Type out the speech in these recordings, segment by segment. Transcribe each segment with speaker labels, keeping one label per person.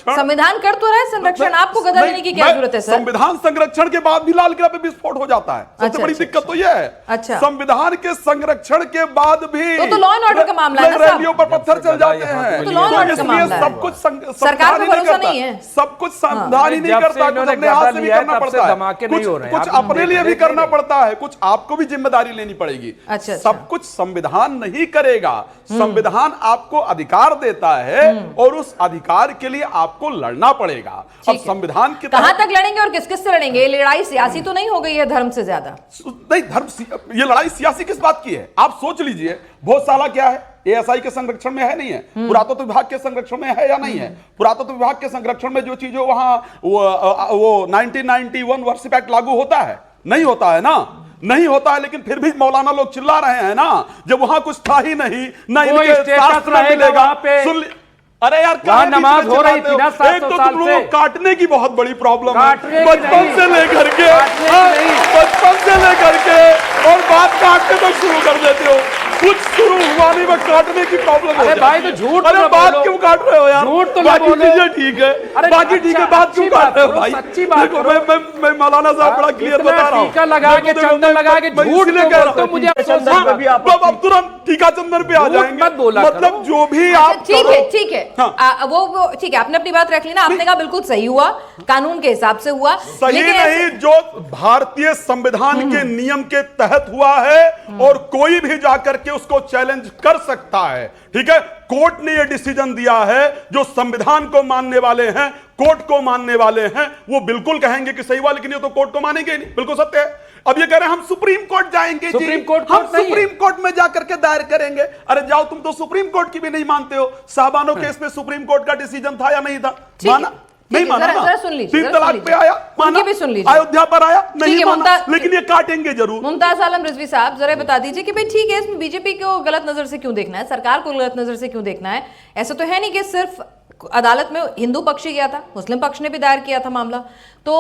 Speaker 1: संरक्षण,
Speaker 2: संविधान कर तो रहा है संरक्षण, आपको गदा लेने की क्या जरूरत है सर?
Speaker 1: संविधान संरक्षण के बाद भी लाल किला पे विस्फोट हो जाता है। सबसे बड़ी दिक्कत तो यह है।
Speaker 2: अच्छा,
Speaker 1: संविधान के संरक्षण के बाद भी
Speaker 2: तो लॉ एंड ऑर्डर का मामला है ना,
Speaker 1: रैलियों पर पत्थर चल जाते हैं।
Speaker 2: तो लॉ एंड ऑर्डर का मामला है।
Speaker 1: सब कुछ
Speaker 2: सरकार को भरोसा नहीं है,
Speaker 1: सब कुछ संविधान ही नहीं करता, कुछ अपने हाथ से भी करना पड़ता है, कुछ अपने लिए भी करना पड़ता है, कुछ आपको भी जिम्मेदारी लेनी पड़ेगी।
Speaker 2: अच्छा,
Speaker 1: सब कुछ संविधान नहीं करेगा। संविधान आपको अधिकार देता है और उस अधिकार के लिए आपको लड़ना पड़ेगा। अब संविधान के
Speaker 2: कहां तक लड़ेंगे और किस किस से लड़ेंगे? ये लड़ाई सियासी तो नहीं हो गई है धर्म से ज्यादा?
Speaker 1: नहीं, धर्म, ये लड़ाई सियासी किस बात की है? आप सोच लीजिए, भोजशाला क्या है? एएसआई के संरक्षण में है नहीं है? पुरातत्व विभाग के संरक्षण में है या नहीं है? पुरातत्व विभाग के संरक्षण में जो चीजें वहां वो 1991 वर्षिप एक्ट लागू होता है? नहीं होता है ना, नहीं होता है। लेकिन फिर भी मौलाना लोग चिल्ला रहे हैं ना, जब वहां कुछ था ही नहीं, ना इनके शास्त्र में मिलेगा। सुन, अरे यार,
Speaker 3: वहां नमाज हो रही थी ना 700
Speaker 1: एक तो
Speaker 3: साल
Speaker 1: तुम लोगों को काटने की बहुत बड़ी प्रॉब्लम है,
Speaker 3: बचपन
Speaker 1: से लेकर के, बचपन से लेकर के, और बात काटने तो शुरू कर देते हो। कुछ शुरू हुआ नहीं, मैं काटने की प्रॉब्लम है।
Speaker 3: भाई तो झूठ,
Speaker 1: अरे बात क्यों काट रहे हो यार?
Speaker 3: झूठ तो
Speaker 1: बाकी चीजें ठीक है, बाकी ठीक है, बात क्यों काट रहे हो भाई?
Speaker 3: सच्ची बात करो।
Speaker 1: मैं मौलाना साहब बड़ा क्लियर बता रहा हूँ।
Speaker 3: टीका लगा के, चंदन लगा के झूठ तो मुझे
Speaker 1: अब तुरंत टीका चंदन पे आ जाएंगे।
Speaker 3: मत बोला,
Speaker 1: मतलब जो भी आप,
Speaker 2: ठीक है, ठीक है, वो ठीक है, आपने अपनी बात रख ली ना, आपने कहा बिल्कुल सही हुआ, कानून के हिसाब से हुआ।
Speaker 1: सही नहीं, जो भारतीय संविधान के नियम के तहत हुआ है और कोई भी जाकर के उसको चैलेंज कर सकता है। ठीक है, कोर्ट ने यह डिसीजन दिया है, जो संविधान को मानने वाले हैं, कोर्ट को मानने वाले हैं, वो बिल्कुल कहेंगे कि सही हुआ, लेकिन ये तो कोर्ट को मानेंगे ही नहीं। बिल्कुल सत्य है। अब ये कह रहे हैं हम सुप्रीम कोर्ट जाएंगे,
Speaker 3: सुप्रीम कोर्ट
Speaker 1: हम सुप्रीम कोर्ट में जाकर के दायर करेंगे। अरे जाओ, तुम तो सुप्रीम कोर्ट की भी नहीं मानते हो। साहबानो केस में सुप्रीम कोर्ट का डिसीजन था या नहीं था? माना नहीं? माना ना?
Speaker 2: सुन लीजिए,
Speaker 1: 3 तलाक पे आया, माना,
Speaker 2: भी सुन लीजिए,
Speaker 1: अयोध्या पर आया, नहीं माना,
Speaker 2: मुमताज,
Speaker 1: लेकिन ये काटेंगे जरूर।
Speaker 2: मुमताज आलम रिजवी साहब, जरा बता दीजिए कि भाई ठीक है, इसमें बीजेपी को गलत नजर से क्यों देखना है, सरकार को गलत नजर से क्यों देखना है? ऐसा तो है नहीं कि सिर्फ अदालत में हिंदू पक्ष ही गया था, मुस्लिम पक्ष ने भी दायर किया था मामला। तो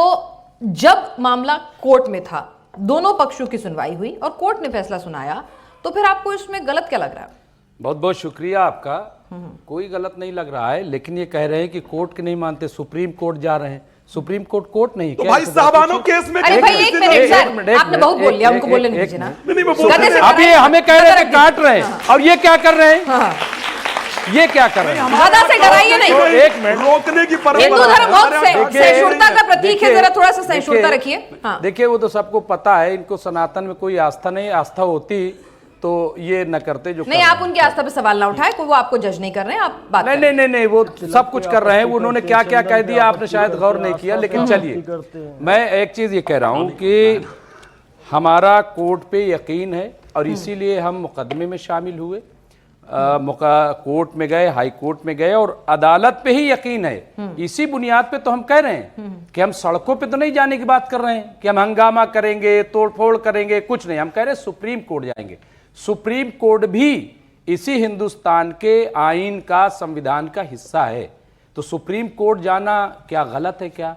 Speaker 2: जब मामला कोर्ट में था, दोनों पक्षों की सुनवाई हुई और कोर्ट ने फैसला सुनाया, तो फिर आपको इसमें गलत क्या लग रहा है?
Speaker 3: बहुत बहुत शुक्रिया आपका। कोई गलत नहीं लग रहा है, लेकिन ये कह रहे हैं कि कोर्ट के नहीं मानते, सुप्रीम कोर्ट जा रहे हैं। सुप्रीम कोर्ट कोर्ट नहीं,
Speaker 1: तो भाई साहबानो केस में,
Speaker 2: अरे भाई एक मिनट सर, आपने बहुत बोल लिया, उनको बोलने दीजिए ना।
Speaker 3: अब ये हमें कह रहे थे काट रहे हैं, और ये क्या कर रहे हैं? ये क्या कर रहे हैं?
Speaker 2: गदा से डराइए नहीं।
Speaker 3: एक मिनट,
Speaker 1: रोकने की
Speaker 2: हिंदू धर्म बहुत सहिष्णुता का प्रतीक है, जरा थोड़ा सा सहिष्णुता रखिए।
Speaker 3: देखिए, वो तो सबको पता है, इनको सनातन में कोई आस्था नहीं। आस्था होती तो ये न करते जो
Speaker 2: नहीं। आप उनकी आस्था पे सवाल ना उठाए, वो आपको जज नहीं कर रहे हैं, आप बात
Speaker 3: नहीं नहीं नहीं, वो सब कुछ कर रहे हैं। उन्होंने क्या क्या कह दिया आपने शायद गौर नहीं किया, लेकिन चलिए, मैं एक चीज ये कह रहा हूं कि हमारा कोर्ट पे यकीन है और इसीलिए हम मुकदमे में शामिल हुए, कोर्ट में गए, हाई कोर्ट में गए, और अदालत पे ही यकीन है। इसी बुनियाद पे तो हम कह रहे हैं कि हम सड़कों पे तो नहीं जाने की बात कर रहे हैं कि हम हंगामा करेंगे, तोड़फोड़ करेंगे, कुछ नहीं। हम कह रहे हैं सुप्रीम कोर्ट जाएंगे। सुप्रीम कोर्ट भी इसी हिंदुस्तान के आईन का, संविधान का हिस्सा है। तो सुप्रीम कोर्ट जाना क्या गलत है क्या?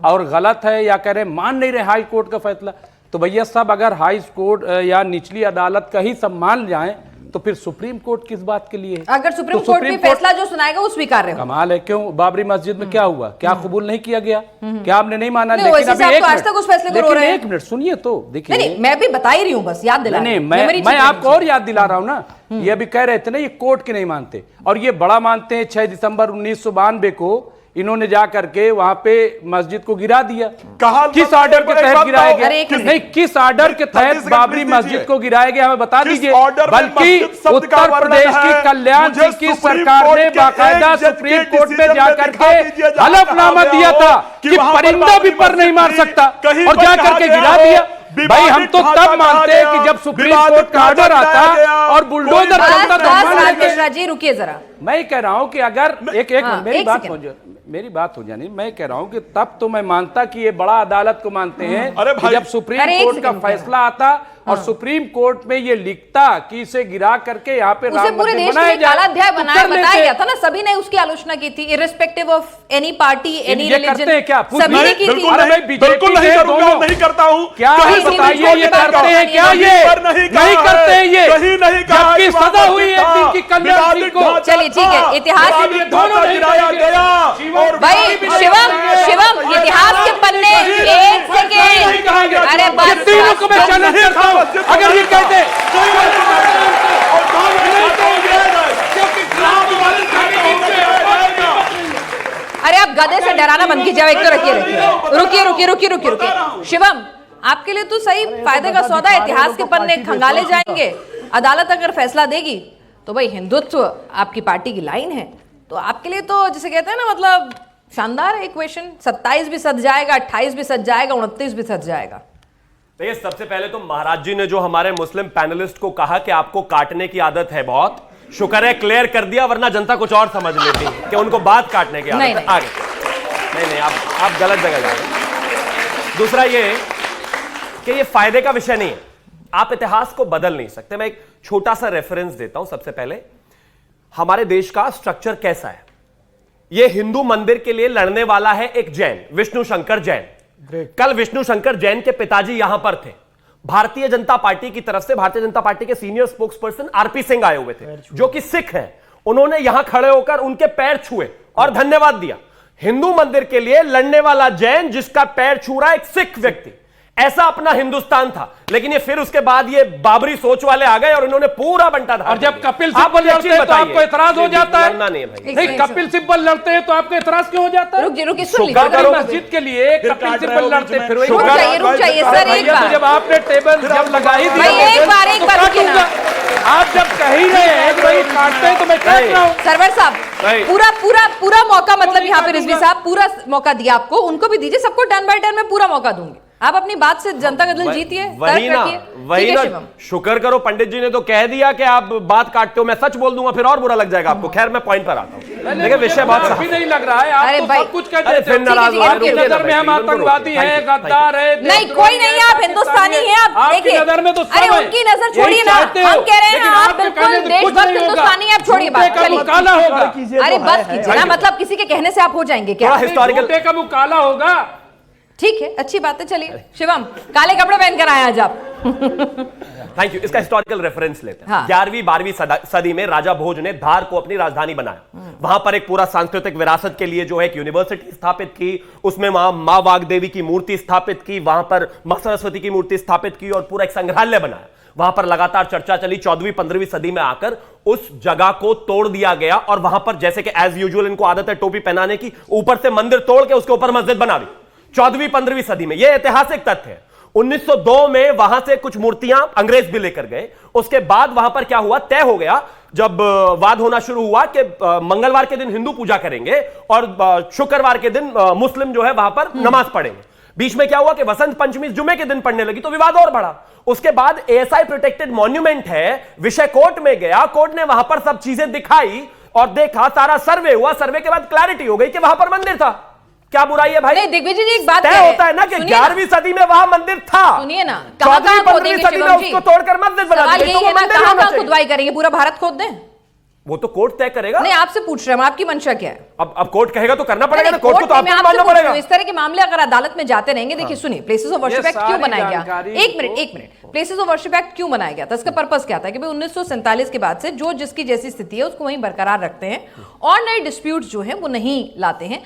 Speaker 3: और गलत है या कह रहे मान नहीं रहे हाई कोर्ट का फैसला? तो भैया साहब, अगर हाई कोर्ट या निचली अदालत का ही सब मान जाए तो फिर सुप्रीम कोर्ट किस बात के लिए है?
Speaker 2: अगर सुप्रीम कोर्ट भी फैसला जो सुनाएगा वो स्वीकार्य हो।
Speaker 3: कमाल है, क्यों? बाबरी मस्जिद में क्या हुआ? क्या कबूल नहीं किया गया? क्या आपने नहीं माना?
Speaker 2: लेकिन अभी आज तक उस फैसले को रो रहे हैं।
Speaker 3: एक मिनट सुनिए तो, देखिए,
Speaker 2: नहीं, मैं भी बता ही रही हूँ, बस याद दिला रही हूं।
Speaker 3: मैं आपको और याद दिला रहा हूं ना। ये अभी कह रहे थे ना, ये कोर्ट के नहीं मानते, और ये बड़ा मानते हैं। 6 दिसंबर 1992 को इन्होंने जा करके वहां पे मस्जिद को गिरा दिया। किस ऑर्डर के तहत गिराया गया? नहीं, किस ऑर्डर के तहत बाबरी मस्जिद को गिराया गया हमें बता दीजिए। बल्कि उत्तर प्रदेश की कल्याण सिंह की सरकार ने बाकायदा सुप्रीम कोर्ट में जाकर के हलफनामा दिया था कि परिंदा भी पर नहीं मार सकता, और जाकर के गिरा दिया। भाई हम तो तब मानते हैं कि जब सुप्रीम कोर्ट का ऑर्डर आता और बुलडोजर चलता तो।
Speaker 2: जी रुकिए जरा,
Speaker 3: मैं कह रहा हूं कि अगर एक मेरी बात हो जानी, मैं कह रहा हूं कि तब तो मैं मानता कि ये बड़ा अदालत को मानते हैं कि जब सुप्रीम कोर्ट का फैसला आता और सुप्रीम कोर्ट में ये लिखता कि इसे गिरा करके यहाँ पे
Speaker 2: उसे
Speaker 3: राम
Speaker 2: पूरे
Speaker 3: मंदिर
Speaker 2: देश
Speaker 3: बनाया
Speaker 2: में काला अध्याय
Speaker 3: तो
Speaker 2: बनाया
Speaker 3: कर
Speaker 2: बताया
Speaker 3: लेते।
Speaker 2: गया था ना, सभी ने उसकी आलोचना की थी, irrespective of any party any
Speaker 3: ये करते हैं
Speaker 2: रिलीजन,
Speaker 3: क्या?
Speaker 2: सभी ने की थी।
Speaker 1: बिल्कुल
Speaker 3: अरे
Speaker 1: नहीं,
Speaker 3: भाई, बीजेपी
Speaker 1: बिल्कुल नहीं
Speaker 3: के
Speaker 1: करूंगा,
Speaker 3: दोनों।
Speaker 1: नहीं करता हूं।
Speaker 3: क्या
Speaker 1: कहीं
Speaker 3: है
Speaker 1: सुप्रीम
Speaker 3: बताइए,
Speaker 1: कोर्ट
Speaker 3: ये
Speaker 1: ने
Speaker 3: करते
Speaker 1: कहा,
Speaker 3: हैं क्या?
Speaker 1: कहीं
Speaker 3: ये
Speaker 1: पर नहीं कहा
Speaker 3: नहीं करते हैं ये,
Speaker 1: कहीं नहीं कहा,
Speaker 3: जबकि
Speaker 1: इस बात
Speaker 3: सदा
Speaker 1: को
Speaker 3: हुई है
Speaker 1: था।
Speaker 3: दिन की कल्याण सिंह को।
Speaker 1: विवादित
Speaker 2: चलिए ठीक है,
Speaker 1: ढांचा
Speaker 2: इतिहास
Speaker 1: था,
Speaker 3: ये
Speaker 1: विवादित
Speaker 3: दोनों
Speaker 1: ढांचा
Speaker 3: नहीं
Speaker 1: गिराया
Speaker 3: करेंगे।
Speaker 1: गया और
Speaker 2: भाई शिवम इतिहास के पन्ने एक सेकेंड, अरे बस
Speaker 3: तीनों को मैं चैलेंज करता हूं, अगर ये कहते
Speaker 2: अरे आप गधे से डराना बंद कीजिए, एक तो रुकिए। शिवम, आपके लिए तो सही फायदे का सौदा है, इतिहास के पन्ने खंगाले जाएंगे, अदालत अगर फैसला देगी तो भाई हिंदुत्व आपकी पार्टी की लाइन है, तो आपके लिए तो जिसे कहते हैं ना, मतलब शानदार है इक्वेशन। 27 भी सज जाएगा, 28 भी सज जाएगा, 29 भी सज जाएगा।
Speaker 4: देखिए, सबसे पहले तो महाराज जी ने जो हमारे मुस्लिम पैनलिस्ट को कहा कि आपको काटने की आदत है, बहुत शुक्र है क्लियर कर दिया, वरना जनता कुछ और समझ लेती कि उनको बात काटने की आदत है।
Speaker 2: नहीं।
Speaker 4: आगे नहीं, आप गलत जगह जा रहे हैं। दूसरा ये कि ये फायदे का विषय नहीं है, आप इतिहास को बदल नहीं सकते। मैं एक छोटा सा रेफरेंस देता हूं। सबसे पहले हमारे देश का स्ट्रक्चर कैसा है। यह हिंदू मंदिर के लिए लड़ने वाला है एक जैन, विष्णु शंकर जैन। कल विष्णु शंकर जैन के पिताजी यहां पर थे। भारतीय जनता पार्टी की तरफ से भारतीय जनता पार्टी के senior spokes person RP Singh आए हुए थे, जो कि सिख हैं। उन्होंने यहां खड़े होकर उनके पैर छुए और धन्यवाद दिया। हिंदू मंदिर के लिए लड़ने वाला जैन जिसका पैर छू रहा है एक सिख व्यक्ति, ऐसा अपना हिंदुस्तान था। लेकिन ये फिर उसके बाद ये बाबरी सोच वाले आ गए और इन्होंने पूरा बंटा था।
Speaker 3: और जब कपिल सिब्बल लड़ते हैं तो आपको एतराज हो जाता है?
Speaker 4: लड़ना नहीं है भाई।
Speaker 3: नहीं, कपिल सिब्बल लड़ते हैं तो आपको एतराज क्यों हो जाता है?
Speaker 2: रुकिए, सुन
Speaker 4: शुक्र
Speaker 2: लीजिए।
Speaker 4: करो।
Speaker 3: मस्जिद के लिए कपिल सिब्बल लड़ते फिर वही
Speaker 2: रुक
Speaker 3: बात।
Speaker 2: जाइए सर, एक
Speaker 3: भैया, तो जब
Speaker 2: बार
Speaker 3: आपने टेबल जब लगाई थी,
Speaker 2: भाई, एक बार रुकिए ना।
Speaker 3: आप जब कह ही रहे हैं कि भाई काटते हैं तो मैं काट रहा हूं।
Speaker 2: सरवर साहब,
Speaker 4: नहीं।
Speaker 2: पूरा मौका, मतलब यहाँ पे रिजवी साहब पूरा मौका दिया आपको, उनको भी दीजिए, सबको टर्न बाय टर्न में पूरा मौका दूंगी। आप अपनी बात से जनता का दिल जीतिए,
Speaker 4: वही ना, वही ना। शुक्र करो पंडित जी ने तो कह दिया कि आप बात काटते हो, मैं सच बोल दूंगा फिर और बुरा लग जाएगा आपको। खैर मैं पॉइंट पर आता हूं। देखिए विषय बहुत
Speaker 3: अभी नहीं लग रहा है, आप
Speaker 2: अरे
Speaker 3: तो
Speaker 2: भाई,
Speaker 3: सब कुछ कहते
Speaker 4: अरे
Speaker 3: हैं।
Speaker 4: फिर नाराज हो
Speaker 3: आपकी नजर में हम आतंकवादी हैं, गद्दार है,
Speaker 2: नहीं, कोई नहीं है, आप हिंदुस्तानी हैं। आप
Speaker 3: आपकी
Speaker 2: देखिए,
Speaker 3: नजर में तो सब
Speaker 2: अरे
Speaker 3: है।
Speaker 2: उनकी नजर
Speaker 3: यही
Speaker 2: छोड़िए ना,
Speaker 3: चाहते हो,
Speaker 2: हम कह रहे हैं
Speaker 3: लेकिन
Speaker 2: आप
Speaker 3: आपके
Speaker 2: बिल्कुल
Speaker 3: कहने से कुछ
Speaker 2: देशभक्त
Speaker 3: नहीं होगा।
Speaker 2: हिंदुस्तानी हैं, आप छोड़िए बात,
Speaker 3: झूठे का
Speaker 2: चलिए।
Speaker 3: मुंह काला होगा।
Speaker 2: अरे बस कीजिए ना, मतलब किसी के कहने से आप हो जाएंगे क्या?
Speaker 4: थोड़ा हिस्टोरिकल
Speaker 3: झूठे का मुंह काला होगा।
Speaker 2: ठीक है, अच्छी बात है। चलिए शिवम, काले कपड़े पहनकर आए आज आप।
Speaker 4: Thank you. इसका हिस्टोरिकल रेफरेंस लेते हैं।
Speaker 2: हाँ।
Speaker 4: 11वीं 12वीं सदी में राजा भोज ने धार को अपनी राजधानी बनाया। वहां पर एक पूरा सांस्कृतिक विरासत के लिए जो है एक यूनिवर्सिटी स्थापित की। उसमें वहां मां वाग्देवी की मूर्ति स्थापित की, वहां पर मां सरस्वती की मूर्ति स्थापित की और पूरा एक संग्रहालय बनाया। वहां पर लगातार चर्चा चली। 14वीं 15वीं सदी में आकर उस जगह को तोड़ दिया गया और वहां पर जैसे कि एज यूजुअल इनको आदत है टोपी पहनाने की, ऊपर से मंदिर तोड़ के उसके ऊपर मस्जिद बना दी। 14वीं 15वीं सदी में यह ऐतिहासिक तथ्य है। 1902 में वहां से कुछ मूर्तियां अंग्रेज भी लेकर गए। उसके बाद वहां पर क्या हुआ, तय हो गया जब वाद होना शुरू हुआ कि मंगलवार के दिन हिंदू पूजा करेंगे और शुक्रवार के दिन मुस्लिम जो है वहां पर नमाज पढ़ेंगे। बीच में क्या हुआ कि वसंत पंचमी जुमे के दिन पढ़ने लगी तो विवाद और बढ़ा। उसके बाद एएसआई प्रोटेक्टेड मॉन्यूमेंट है, विषय कोर्ट में गया, कोर्ट ने वहां पर सब चीजें दिखाई और देखा, सारा सर्वे हुआ। सर्वे के बाद क्लैरिटी हो गई कि वहां पर मंदिर था। क्या बुराई है भाई?
Speaker 2: नहीं, दिग्विजय जी एक बात
Speaker 4: तय होता है ना कि 11वीं सदी में वहां मंदिर था,
Speaker 2: सुनिए ना,
Speaker 4: 14वीं 15वीं सदी में उसको तोड़कर मस्जिद बना
Speaker 2: सवाल
Speaker 4: दी।
Speaker 2: यही है ना, कहां खुदवाई करेंगे? पूरा भारत खोद दें?
Speaker 4: वो तो कोर्ट तय करेगा।
Speaker 2: नहीं, आपसे पूछ रहे हैं, आपकी मंशा क्या है?
Speaker 4: अब कोर्ट कहेगा तो करना पड़ेगा ना,
Speaker 2: नहीं,
Speaker 4: कोर्ट को तो
Speaker 2: में
Speaker 4: आपको
Speaker 2: आपसे
Speaker 4: मानना
Speaker 2: पूछ रही
Speaker 4: पड़ेगा।
Speaker 2: हूं, इस तरह के मामले अगर अदालत में जाते रहेंगे, देखिए सुनिए, प्लेसेस ऑफ वर्शिप एक्ट क्यों बनाया गया? एक minute, places of worship act क्यों बनाया गया था? इसका पर्पस क्या था कि भाई 1947 के बाद से जो जिसकी जैसी स्थिति है उसको वहीं बरकरार रखते हैं और नए डिस्प्यूट्स जो हैं वो नहीं लाते हैं।